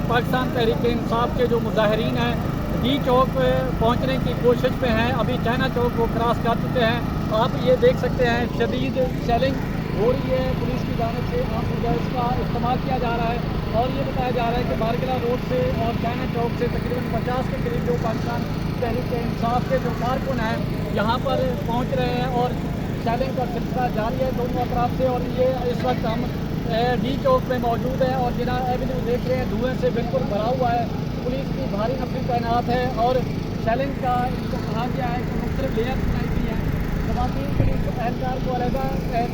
पाकिस्तान तहरीक इंसाफ के जो मुजाहरीन हैं डी चौक पहुंचने की कोशिश में हैं। अभी चाइना चौक को क्रॉस कर चुके हैं। आप ये देख सकते हैं शदीद शेलिंग हो रही है पुलिस की जानिब से। आम गैस का इस्तेमाल किया जा रहा है और ये बताया जा रहा है कि बारकिला रोड से और चाइना चौक से तकरीबन 50 के करीब जो पाकिस्तान तहरीक इंसाफ के जो कारकुन हैं यहाँ पर पहुँच रहे हैं और शेलिंग का सिलसिला जारी है दोनों अतराफ से। और ये इस वक्त हम डी चौक में मौजूद है और जिना एवेन्यू देख रहे हैं धुएं से बिल्कुल भरा हुआ है। पुलिस की भारी नफरी तैनात है और शेलिंग का कहा गया है कि मुख्तलिफ लेयर बनाई गई है। जवाबी पुलिस एहलकार को अलहदा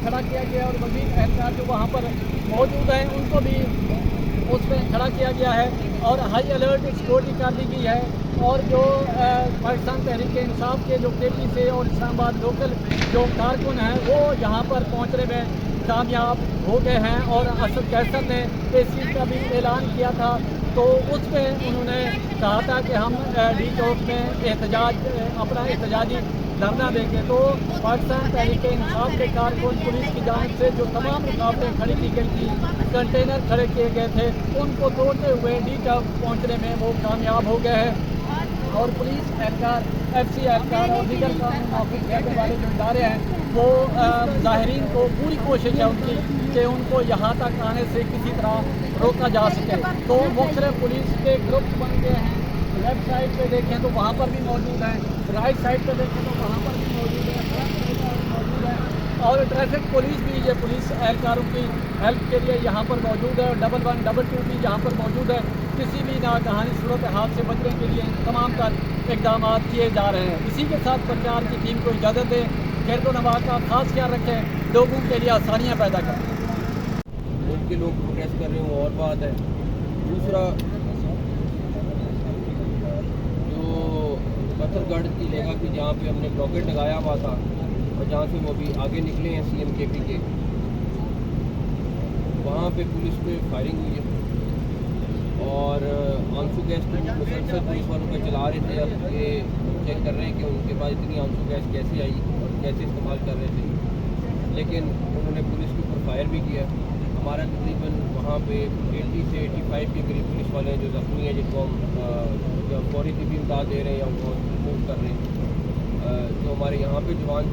खड़ा किया गया और मज़ीद एहलकार जो वहाँ पर मौजूद हैं उनको भी उस पर खड़ा किया गया है और हाई अलर्ट सिक्योरिटी कर दी गई है। और जो पाकिस्तान तहरीक इंसाफ के जो KP से और इस्लामाबाद लोकल जो कारकुन हैं वो यहाँ पर पहुँचने में कामयाब हो गए हैं। और असद कैसर ने इस चीज़ का भी ऐलान किया था तो उस पर उन्होंने कहा था कि हम डी चौक में एहतजाज अपना एहतजाजी धरना देंगे। तो पाकिस्तान तहरीक इंसाफ के कारकुन पुलिस की जानिब से जो तमाम रुकावटें खड़ी की गई थी, कंटेनर खड़े किए गए थे, उनको तोड़ते हुए डी चौक पहुँचने में वो कामयाब हो गए हैं। और पुलिस एहलकार FC एहलकार और दीगर कानून नाफिज करने वाले जो इदारे हैं वो ज़ाहिरीन को पूरी कोशिश है उनकी कि उनको यहाँ तक आने से किसी तरह रोका जा सके। तो मुख्तलिफ पुलिस के ग्रुप बन गए हैं। लेफ्ट साइड पे देखें तो वहाँ पर भी मौजूद हैं, राइट साइड पे देखें तो वहाँ पर भी मौजूद है, मौजूद है। और ट्रैफिक पुलिस भी ये पुलिस एहलकारों की हेल्प के लिए यहाँ पर मौजूद है। 11 22 भी यहाँ पर मौजूद है। किसी भी नागहानी सूरत हाल से बचने के लिए तमाम तर इकदाम किए जा रहे हैं। इसी के साथ प्रचार की टीम को इजाज़त दें। खैर तो नवाज का खास ख्याल रखें, लोगों के लिए आसानियाँ पैदा करें। उनके लोग प्रोटेस्ट कर रहे हो और बात है। दूसरा जो पत्थरगढ़ की जगह की जहाँ पे हमने ब्लॉकेट लगाया हुआ था और जहाँ से वो भी आगे निकले हैं CM KP के, वहाँ पे पुलिस पे फायरिंग हुई है और आंसू गैस तो मुसलसल पुलिस वालों पे चला रहे थे। अब ये चेक कर रहे हैं कि उनके पास इतनी आंसू गैस कैसे आई और कैसे इस्तेमाल कर रहे थे, लेकिन उन्होंने पुलिस के ऊपर फायर भी किया। हमारा तकरीबन वहाँ पे 80 से 85 के करीब पुलिस वाले हैं जो ज़ख्मी हैं, जिनको हम फौरी तिब्बी इमदाद दे रहे हैं या उनको मूव कर रहे हैं। जो हमारे यहाँ पे जवान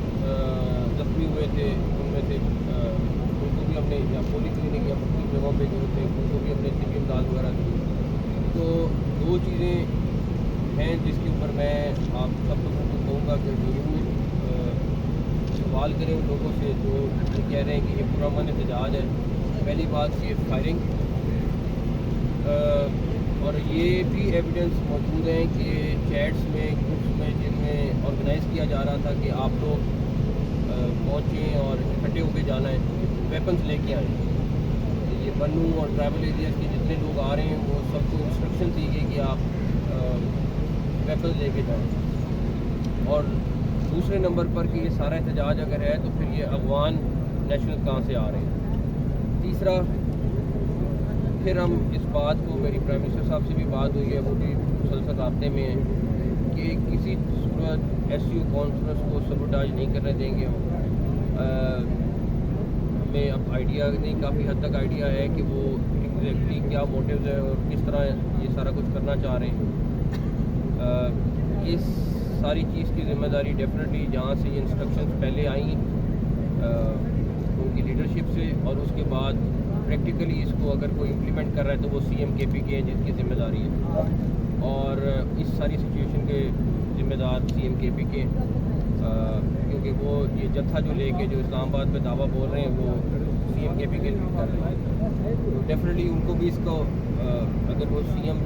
ज़ख्मी हुए थे उनमें से उनको भी हमने या पोली क्लिनिक या मुख्तलिफ जगहों पे जो थे उनको भी हमने तिब्बी इमदाद वगैरह दी। तो दो चीज़ें हैं जिसके ऊपर मैं आप सब लोगों को कहूँगा कि ज़रूर सवाल करें उन लोगों से जो कह रहे हैं कि ये पुरअमन एहतजाज है। पहली बात ये फायरिंग और ये भी एविडेंस मौजूद है कि चैट्स में ग्रुप्स में जिनमें ऑर्गेनाइज़ किया जा रहा था कि आप लोग पहुँचें और इकट्ठे होकर जाना है, वेपन्स लेके आएँ। ये बनू और ट्रैवल एरियाज़ के जितने लोग आ रहे हैं वो सबको इंस्ट्रक्शन दी गई कि आप वेपन्स लेके जाएँ। और दूसरे नंबर पर कि ये सारा एहतजाज अगर है तो फिर ये अफगान नेशनल कहाँ से आ रहे हैं। तीसरा फिर हम इस बात को, मेरी प्राइम मिनिस्टर साहब से भी बात हुई है, वो भी मुसलसल राब्ते में है कि किसी सूरत SU कॉन्फ्रेंस को सबोटाज नहीं करने देंगे हम। हमें अब आइडिया नहीं, काफ़ी हद तक आइडिया है कि वो एग्जैक्टली क्या मोटिव्स है और किस तरह ये सारा कुछ करना चाह रहे हैं। इस सारी चीज़ की ज़िम्मेदारी डेफिनेटली जहाँ से ये इंस्ट्रक्शंस पहले आई उनकी लीडरशिप से और उसके बाद प्रैक्टिकली इसको अगर कोई इम्प्लीमेंट कर रहा है तो वो CM KP के हैं जिसकी ज़िम्मेदारी है। और इस सारी सिचुएशन के ज़िम्मेदार CM KP के क्योंकि वो ये जत्था जो लेके जो इस्लामाबाद पे दावा बोल रहे हैं वो CM KP के लिए कर रहे हैं। तो डेफिनेटली उनको भी इसको अगर वो CM